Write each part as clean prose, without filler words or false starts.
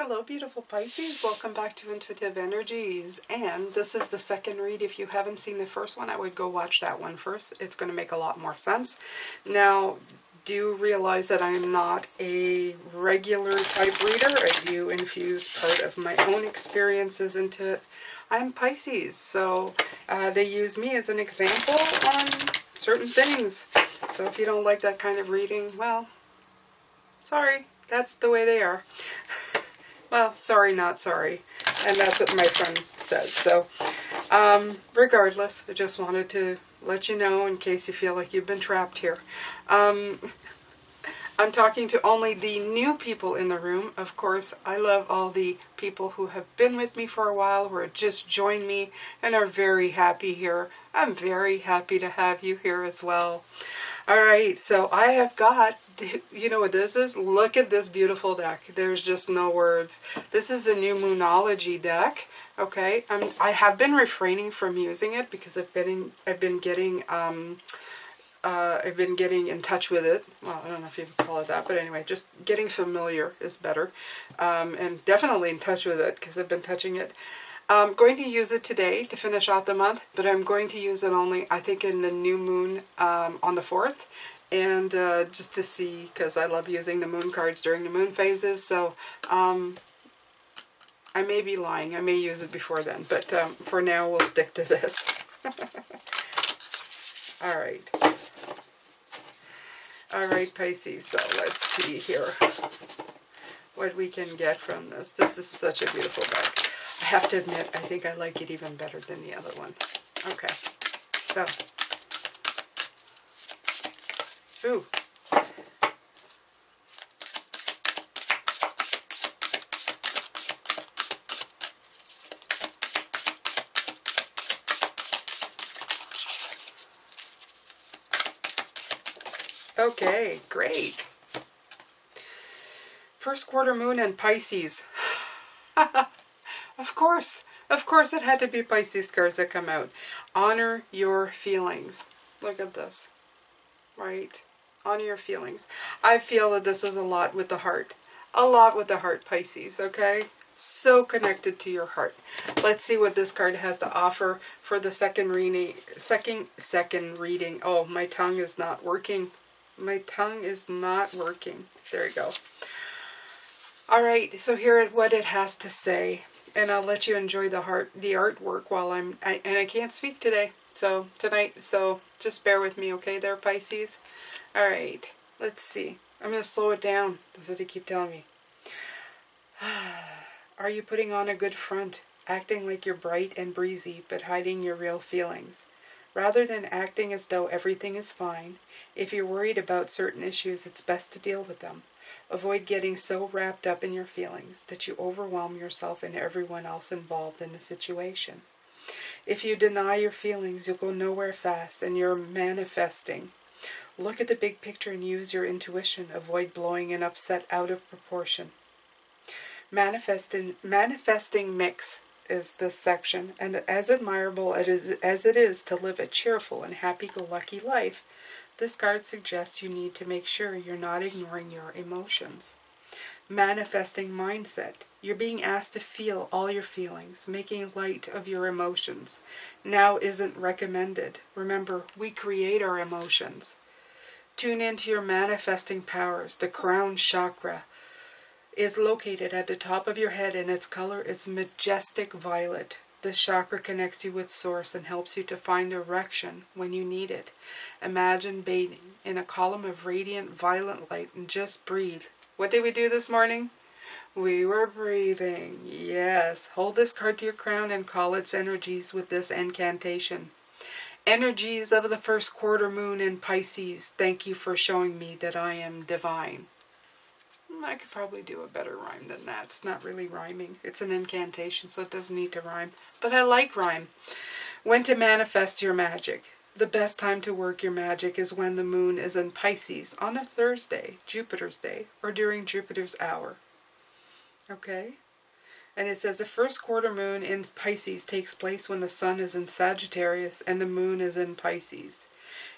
Hello beautiful Pisces, welcome back to Intuitive Energies, and this is the second read. If you haven't seen the first one, I would go watch that one first. It's going to make a lot more sense. Now, do realize that I am not a regular type reader. I do infuse part of my own experiences into it. I'm Pisces, so they use me as an example on certain things. So if you don't like that kind of reading, well, sorry, that's the way they are. Well, sorry, not sorry. And that's what my friend says. So, regardless, I just wanted to let you know in case you feel like you've been trapped here. I'm talking to only the new people in the room. Of course, I love all the people who have been with me for a while, who have just joined me and are very happy here. I'm very happy to have you here as well. Alright, so I have got, you know what this is? Look at this beautiful deck. There's just no words. This is a new Moonology deck, okay? I have been refraining from using it because I've been getting in touch with it. Well, I don't know if you would call it that, but anyway, just getting familiar is better. And definitely in touch with it because I've been touching it. I'm going to use it today to finish out the month, but I'm going to use it only, I think, in the new moon on the 4th, and just to see, because I love using the moon cards during the moon phases, so I may be lying. I may use it before then, but for now we'll stick to this. Alright. Alright, Pisces, so let's see here what we can get from this. This is such a beautiful deck. I have to admit, I think I like it even better than the other one. Okay, so, ooh. Okay, great. First quarter moon in Pisces. Of course it had to be Pisces cards that come out. Honor your feelings. Look at this, right? Honor your feelings. I feel that this is a lot with the heart. A lot with the heart, Pisces, okay? So connected to your heart. Let's see what this card has to offer for the second reading. Second reading. Oh, my tongue is not working. My tongue is not working. There you go. All right, so here is what it has to say. And I'll let you enjoy the artwork while and I can't speak today, tonight, so just bear with me, okay there, Pisces? Alright, let's see. I'm going to slow it down. That's what they keep telling me. Are you putting on a good front, acting like you're bright and breezy, but hiding your real feelings? Rather than acting as though everything is fine, if you're worried about certain issues, it's best to deal with them. Avoid getting so wrapped up in your feelings that you overwhelm yourself and everyone else involved in the situation. If you deny your feelings, you'll go nowhere fast, and you're manifesting. Look at the big picture and use your intuition. Avoid blowing an upset out of proportion. Manifesting mix is this section, and as admirable as it is to live a cheerful and happy-go-lucky life, this card suggests you need to make sure you're not ignoring your emotions. Manifesting mindset. You're being asked to feel all your feelings. Making light of your emotions now isn't recommended. Remember, we create our emotions. Tune into your manifesting powers. The crown chakra is located at the top of your head, and its color is majestic violet. This chakra connects you with Source and helps you to find direction when you need it. Imagine bathing in a column of radiant violet light and just breathe. What did we do this morning? We were breathing. Yes. Hold this card to your crown and call its energies with this incantation. Energies of the first quarter moon in Pisces, thank you for showing me that I am divine. I could probably do a better rhyme than that. It's not really rhyming. It's an incantation, so it doesn't need to rhyme. But I like rhyme. When to manifest your magic. The best time to work your magic is when the moon is in Pisces on a Thursday, Jupiter's day, or during Jupiter's hour. Okay? And it says the first quarter moon in Pisces takes place when the sun is in Sagittarius and the moon is in Pisces.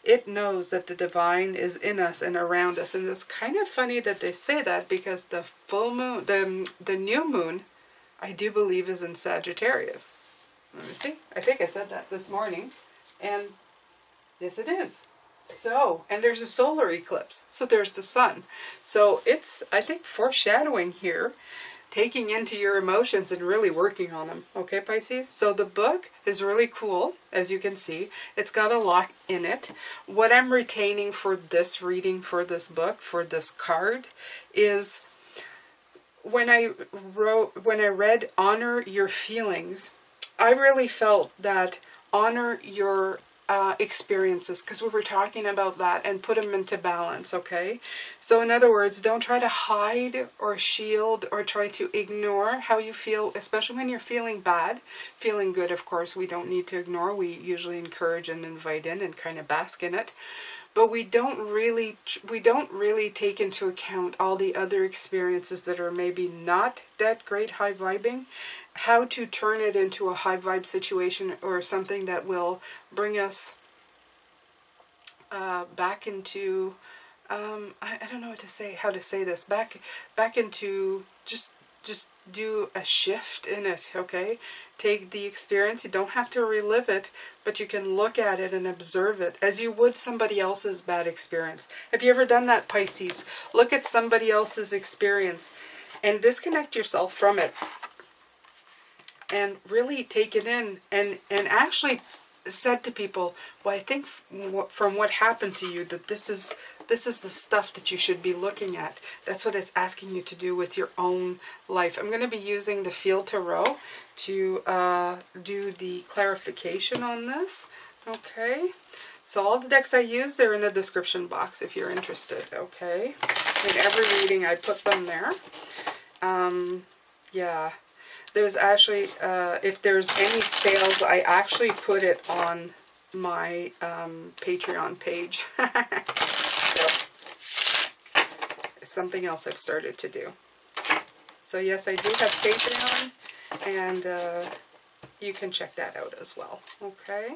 It knows that the divine is in us and around us. And it's kind of funny that they say that, because the full moon, the new moon, I do believe is in Sagittarius. Let me see. I think I said that this morning. And yes, it is. So, and there's a solar eclipse. So there's the sun. So it's, I think, foreshadowing here, taking into your emotions and really working on them. Okay, Pisces? So the book is really cool, as you can see. It's got a lot in it. What I'm retaining for this reading, for this book, for this card, is when I read Honor Your Feelings, I really felt that honor your experiences, because we were talking about that, and put them into balance, okay? So in other words, don't try to hide or shield or try to ignore how you feel, especially when you're feeling bad. Feeling good, of course, we don't need to ignore. We usually encourage and invite in and kind of bask in it. But we don't really take into account all the other experiences that are maybe not that great high vibing. How to turn it into a high vibe situation, or something that will bring us back into, I don't know what to say, how to say this, back into, just do a shift in it, okay? Take the experience. You don't have to relive it, but you can look at it and observe it as you would somebody else's bad experience. Have you ever done that, Pisces? Look at somebody else's experience and disconnect yourself from it, and really take it in, and actually said to people, well, I think from what happened to you, that this is the stuff that you should be looking at. That's what it's asking you to do with your own life. I'm going to be using the Field Tarot to do the clarification on this. Okay, so all the decks I use, they're in the description box if you're interested. Okay, in every reading I put them there. Yeah. There's actually, if there's any sales, I actually put it on my Patreon page. So, it's something else I've started to do. So yes, I do have Patreon, and you can check that out as well. Okay?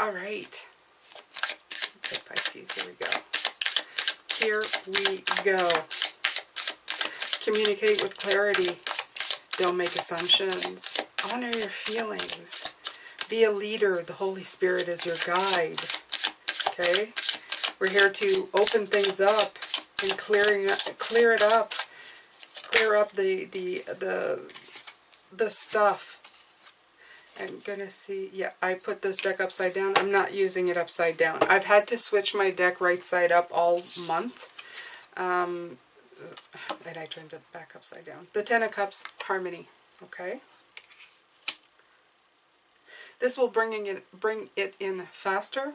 Alright. Okay, Pisces, here we go. Here we go. Communicate with clarity. Don't make assumptions. Honor your feelings. Be a leader. The Holy Spirit is your guide. Okay? We're here to open things up and clear it up. Clear up the stuff. I'm gonna see. Yeah, I put this deck upside down. I'm not using it upside down. I've had to switch my deck right side up all month. And I turned it back upside down. The Ten of Cups, harmony. Okay. This will bring it in faster.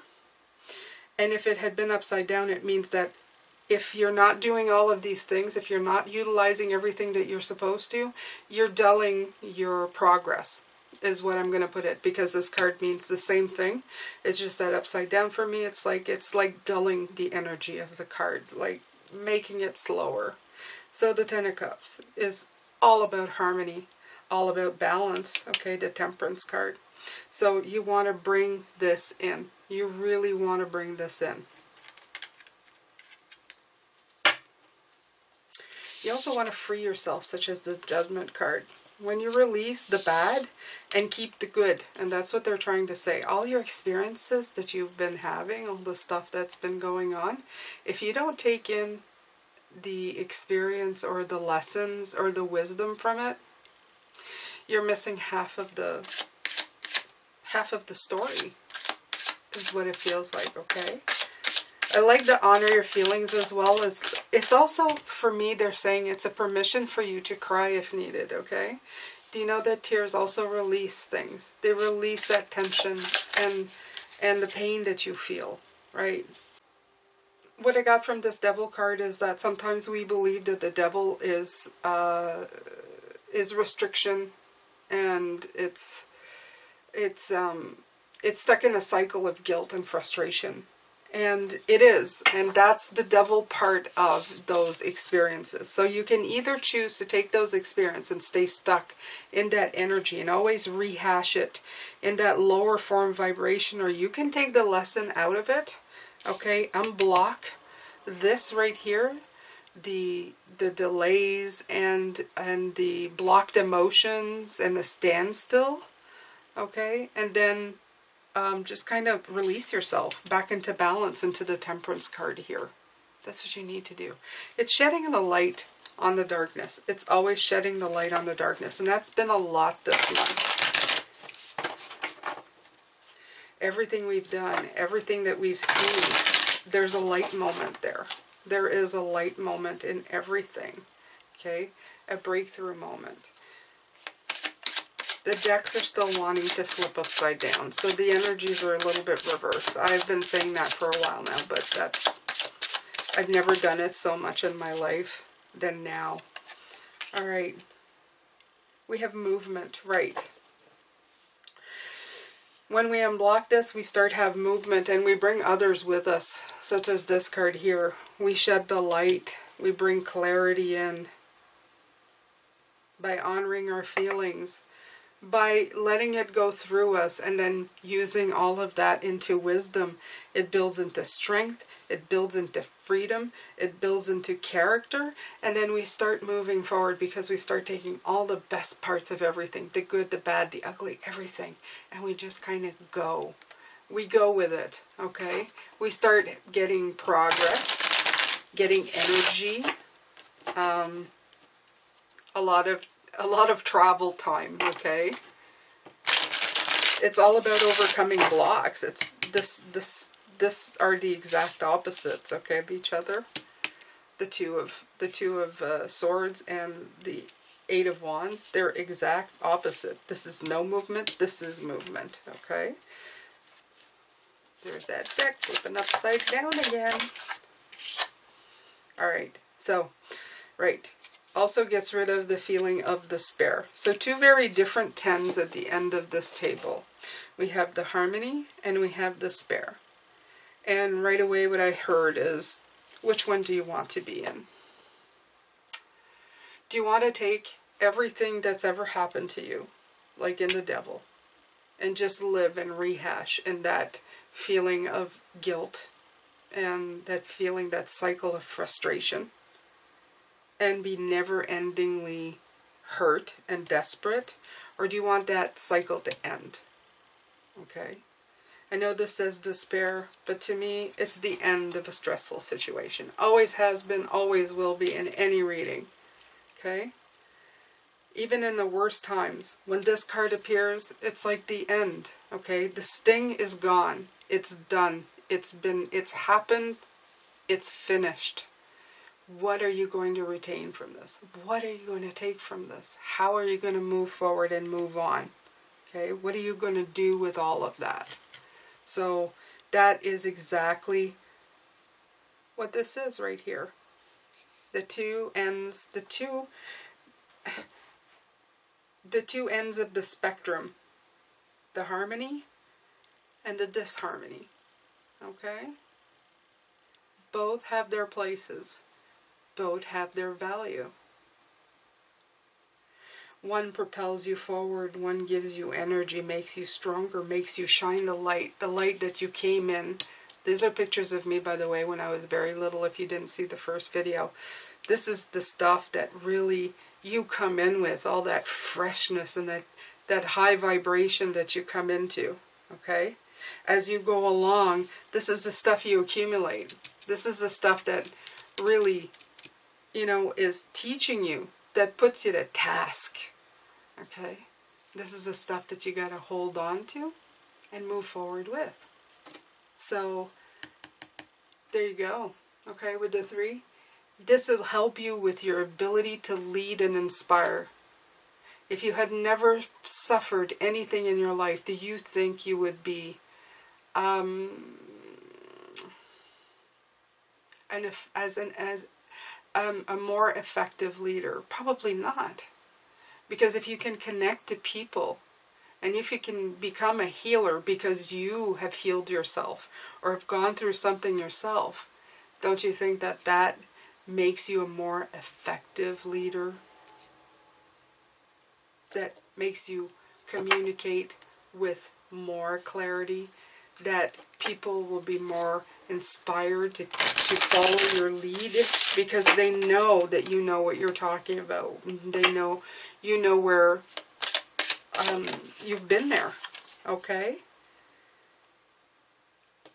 And if it had been upside down, it means that if you're not doing all of these things, if you're not utilizing everything that you're supposed to, you're dulling your progress, is what I'm going to put it, because this card means the same thing. It's just that upside down for me, it's like dulling the energy of the card, like making it slower. So the Ten of Cups is all about harmony, all about balance, okay, the Temperance card. So you want to bring this in. You really want to bring this in. You also want to free yourself, such as this Judgment card. When you release the bad and keep the good, and that's what they're trying to say. All your experiences that you've been having, all the stuff that's been going on, if you don't take in the experience or the lessons or the wisdom from it, you're missing half of the story, is what it feels like. Okay, I like to honor your feelings as well. As it's also, for me, they're saying it's a permission for you to cry if needed. Okay, do you know that tears also release things? They release that tension and the pain that you feel, right? What I got from this Devil card is that sometimes we believe that the devil is restriction, and it's stuck in a cycle of guilt and frustration. And it is, and that's the devil part of those experiences. So you can either choose to take those experiences and stay stuck in that energy and always rehash it in that lower form vibration, or you can take the lesson out of it, okay, unblock this right here, the delays and the blocked emotions and the standstill, okay, and then just kind of release yourself back into balance, into the Temperance card here. That's what you need to do. It's shedding the light on the darkness. It's always shedding the light on the darkness. And that's been a lot this month. Everything we've done, everything that we've seen, there's a light moment there. There is a light moment in everything. Okay? A breakthrough moment. The decks are still wanting to flip upside down, so the energies are a little bit reversed. I've been saying that for a while now, but I've never done it so much in my life than now. All right. We have movement, right. When we unblock this, we start have movement, and we bring others with us, such as this card here. We shed the light. We bring clarity in by honoring our feelings, by letting it go through us and then using all of that into wisdom. It builds into strength, it builds into freedom, it builds into character, and then we start moving forward because we start taking all the best parts of everything, the good, the bad, the ugly, everything, and we just kind of go. We go with it, okay? We start getting progress, getting energy, a lot of travel time, okay? It's all about overcoming blocks. It's this are the exact opposites, okay, of each other. The two of swords and the Eight of Wands, they're exact opposite. This is no movement, this is movement, okay? There's that deck flipping upside down again. All right, so, right. Also gets rid of the feeling of despair. So two very different tens at the end of this table. We have the harmony and we have despair. And right away what I heard is, which one do you want to be in? Do you want to take everything that's ever happened to you, like in the devil, and just live and rehash in that feeling of guilt and that feeling, that cycle of frustration, and be never-endingly hurt and desperate? Or do you want that cycle to end? Okay? I know this says despair, but to me, it's the end of a stressful situation. Always has been, always will be in any reading. Okay? Even in the worst times, when this card appears, it's like the end. Okay? The sting is gone. It's done. It's happened. It's finished. What are you going to retain from this? What are you going to take from this? How are you going to move forward and move on? Okay? What are you going to do with all of that? So that is exactly what this is right here. The two ends, the two ends of the spectrum. The harmony and the disharmony. Okay? Both have their places. Both have their value. One propels you forward, one gives you energy, makes you stronger, makes you shine the light that you came in. These are pictures of me, by the way, when I was very little, if you didn't see the first video. This is the stuff that really you come in with, all that freshness and that high vibration that you come into, okay? As you go along, this is the stuff you accumulate. This is the stuff that really, you know, is teaching you, that puts you to task, okay? This is the stuff that you got to hold on to and move forward with. So, there you go, okay, with the three. This will help you with your ability to lead and inspire. If you had never suffered anything in your life, do you think you would be a more effective leader? Probably not. Because if you can connect to people And if you can become a healer because you have healed yourself or have gone through something yourself, don't you think that that makes you a more effective leader? That makes you communicate with more clarity? That people will be more inspired to follow your lead because they know that you know what you're talking about. They know, you know where you've been there, okay?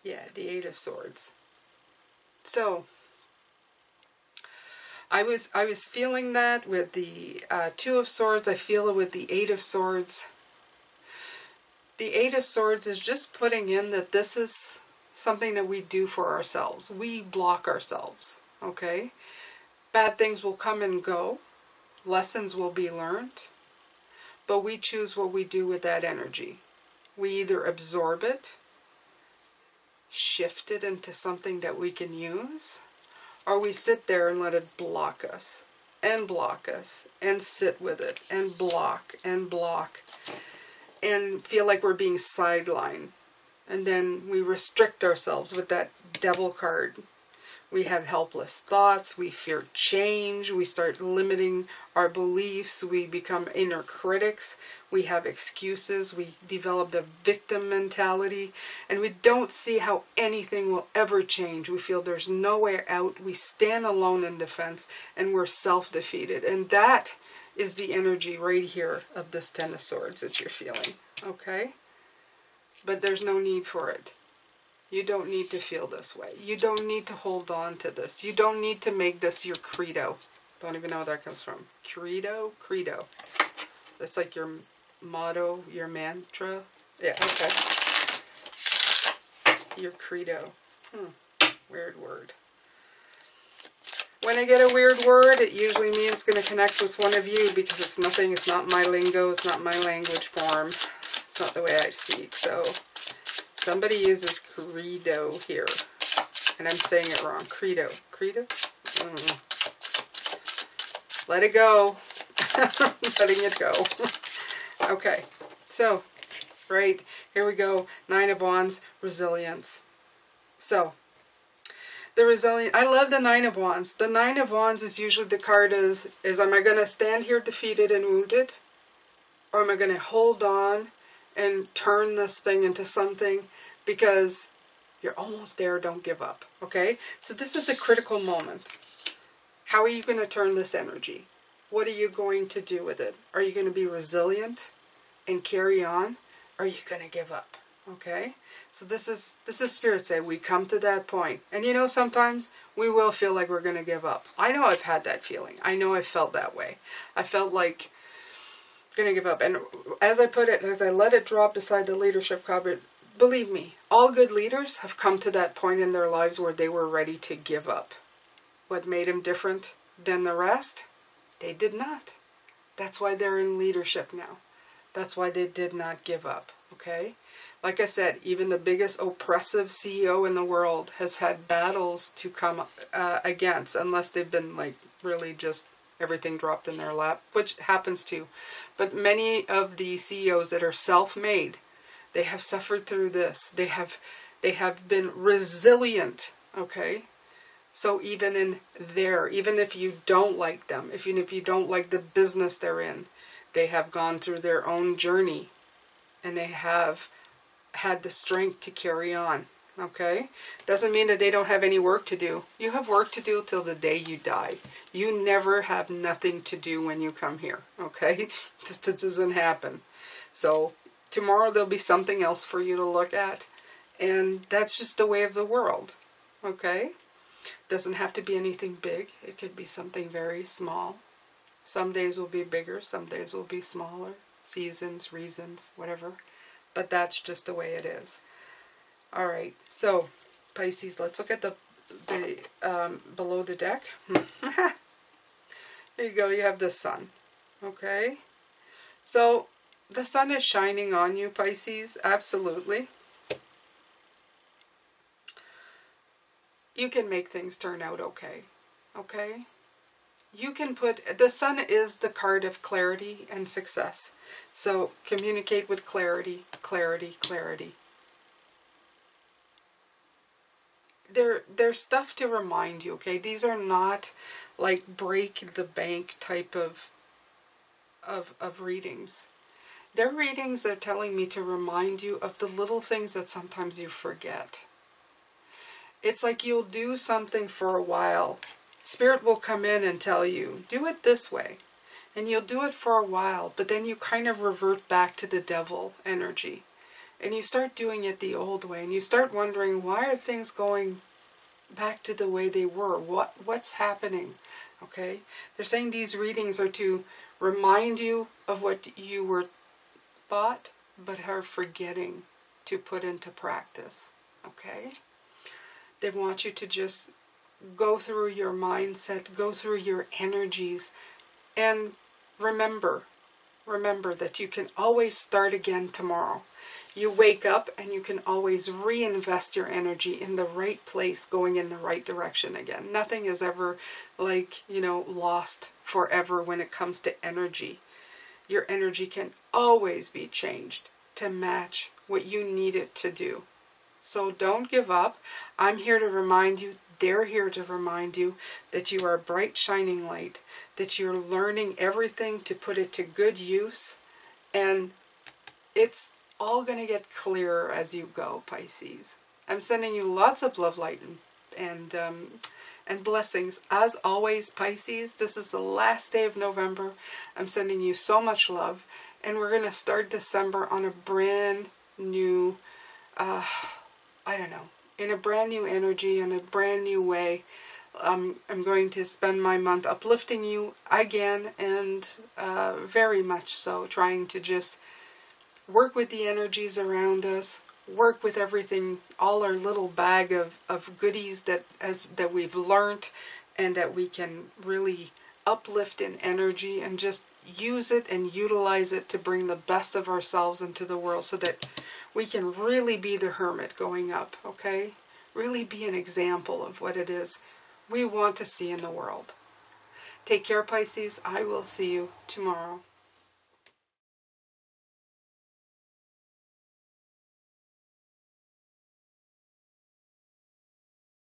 Yeah, the Eight of Swords. So, I was feeling that with the Two of Swords. I feel it with the Eight of Swords. The Eight of Swords is just putting in that this is something that we do for ourselves. We block ourselves, okay? Bad things will come and go. Lessons will be learned. But we choose what we do with that energy. We either absorb it, shift it into something that we can use, or we sit there and let it block us, and sit with it, and block, and feel like we're being sidelined. And then we restrict ourselves with that devil card. We have helpless thoughts, we fear change, we start limiting our beliefs, we become inner critics, we have excuses, we develop the victim mentality, and we don't see how anything will ever change. We feel there's no way out, we stand alone in defense, and we're self-defeated. And that is the energy right here of this Ten of Swords that you're feeling, okay? But there's no need for it. You don't need to feel this way. You don't need to hold on to this. You don't need to make this your credo. Don't even know where that comes from. Credo? Credo. That's like your motto, your mantra. Yeah, okay. Your credo. Weird word. When I get a weird word, it usually means it's going to connect with one of you because it's not my lingo, it's not my language form. It's not the way I speak, so somebody uses credo here, and I'm saying it wrong. Credo. Credo? Let it go. Letting it go. Okay, so, right, here we go. Nine of Wands, resilience. So, the resilience, I love the Nine of Wands. The Nine of Wands is usually the card is am I going to stand here defeated and wounded? Or am I going to hold on and turn this thing into something? Because you're almost there, don't give up, okay? So this is a critical moment. How are you going to turn this energy? What are you going to do with it? Are you going to be resilient and carry on? Or are you going to give up, okay? So this is Spirit say, we come to that point. And you know, sometimes we will feel like we're going to give up. I know I've had that feeling. I know I've felt that way. I felt like I'm going to give up. And as I put it, as I let it drop beside the leadership cupboard, believe me, all good leaders have come to that point in their lives where they were ready to give up. What made them different than the rest? They did not. That's why they're in leadership now. That's why they did not give up, okay? Like I said, even the biggest oppressive CEO in the world has had battles to come against, unless they've been like really just everything dropped in their lap, which happens too. But many of the CEOs that are self-made, they have suffered through this. They have been resilient, okay? So even in there, even if you don't like them, even if you don't like the business they're in, they have gone through their own journey and they have had the strength to carry on, okay? Doesn't mean that they don't have any work to do. You have work to do till the day you die. You never have nothing to do when you come here, okay? This doesn't happen. So tomorrow there'll be something else for you to look at, and that's just the way of the world, okay? Doesn't have to be anything big. It could be something very small. Some days will be bigger, some days will be smaller. Seasons, reasons, whatever. But that's just the way it is. All right, so Pisces, let's look at the below the deck. There you go, you have the sun. Okay? So the sun is shining on you, Pisces, absolutely. You can make things turn out okay. Okay? you can put, the sun is the card of clarity and success. So communicate with clarity, clarity, clarity. There's stuff to remind you, okay? These are not like break the bank type of readings. They're readings that are telling me to remind you of the little things that sometimes you forget. It's like you'll do something for a while. Spirit will come in and tell you, do it this way. And you'll do it for a while, but then you kind of revert back to the devil energy. And you start doing it the old way, and you start wondering, why are things going back to the way they were? What's happening? Okay? They're saying these readings are to remind you of what you were thought, but are forgetting to put into practice. Okay? They want you to just go through your mindset, go through your energies, and remember that you can always start again tomorrow. You wake up and you can always reinvest your energy in the right place, going in the right direction again. Nothing is ever lost forever when it comes to energy. Your energy can always be changed to match what you need it to do. So don't give up. I'm here to remind you, they're here to remind you that you are a bright, shining light, that you're learning everything to put it to good use, and it's all going to get clearer as you go, Pisces. I'm sending you lots of love, light, and blessings. As always, Pisces, this is the last day of November. I'm sending you so much love, and we're going to start December on a brand new, in a brand new energy, in a brand new way. I'm going to spend my month uplifting you again, and very much so, trying to just work with the energies around us, work with everything, all our little bag of goodies that we've learned, and that we can really uplift in energy and just use it and utilize it to bring the best of ourselves into the world, so that we can really be the hermit going up, okay? Really be an example of what it is we want to see in the world. Take care, Pisces. I will see you tomorrow.